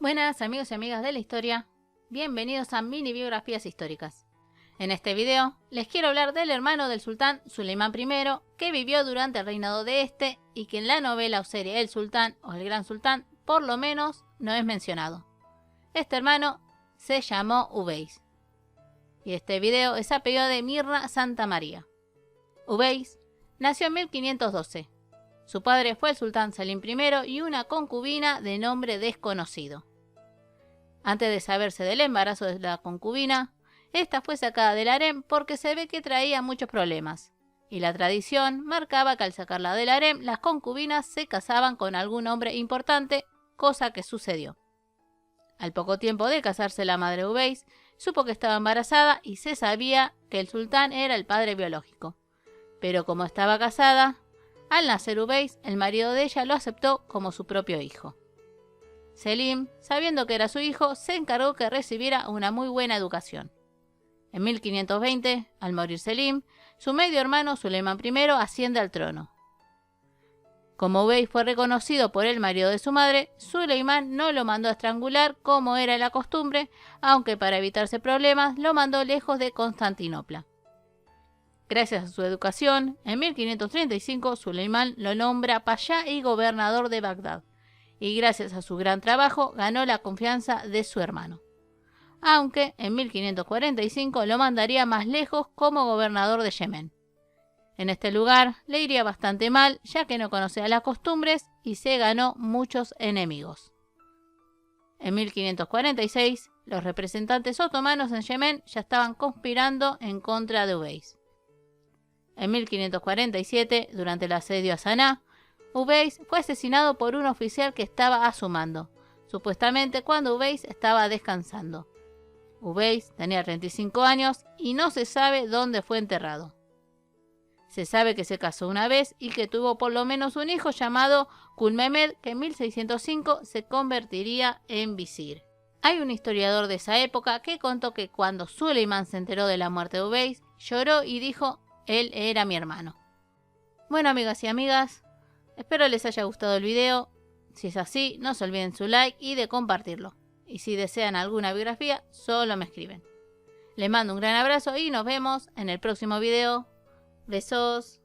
Buenas amigos y amigas de la historia, bienvenidos a Mini Biografías Históricas. En este video les quiero hablar del hermano del sultán Suleimán I, que vivió durante el reinado de este y que en la novela o serie El Sultán o El Gran Sultán por lo menos no es mencionado. Este hermano se llamó Uveis y este video es a pedido de Mirna Santa María. Uveis nació en 1512. Su padre fue el sultán Selim I y una concubina de nombre desconocido. Antes de saberse del embarazo de la concubina, esta fue sacada del harem porque se ve que traía muchos problemas, y la tradición marcaba que al sacarla del harem las concubinas se casaban con algún hombre importante, cosa que sucedió. Al poco tiempo de casarse la madre Uveis, supo que estaba embarazada y se sabía que el sultán era el padre biológico. Pero como estaba casada, al nacer Uveis, el marido de ella lo aceptó como su propio hijo. Selim, sabiendo que era su hijo, se encargó que recibiera una muy buena educación. En 1520, al morir Selim, su medio hermano Suleimán I asciende al trono. Como Uveis fue reconocido por el marido de su madre, Suleimán no lo mandó a estrangular como era la costumbre, aunque para evitarse problemas lo mandó lejos de Constantinopla. Gracias a su educación, en 1535 Suleimán lo nombra payá y gobernador de Bagdad, y gracias a su gran trabajo ganó la confianza de su hermano. Aunque en 1545 lo mandaría más lejos como gobernador de Yemen. En este lugar le iría bastante mal, ya que no conocía las costumbres y se ganó muchos enemigos. En 1546, los representantes otomanos en Yemen ya estaban conspirando en contra de Uveis. En 1547, durante el asedio a Saná, Uveis fue asesinado por un oficial que estaba a su mando, supuestamente cuando Uveis estaba descansando. Uveis tenía 35 años y no se sabe dónde fue enterrado. Se sabe que se casó una vez y que tuvo por lo menos un hijo llamado Kul Mehmed, que en 1605 se convertiría en visir. Hay un historiador de esa época que contó que cuando Suleimán se enteró de la muerte de Uveis, lloró y dijo: él era mi hermano. Bueno, amigas y amigas, espero les haya gustado el video. Si es así, no se olviden su like y de compartirlo. Y si desean alguna biografía, solo me escriben. Les mando un gran abrazo y nos vemos en el próximo video. Besos.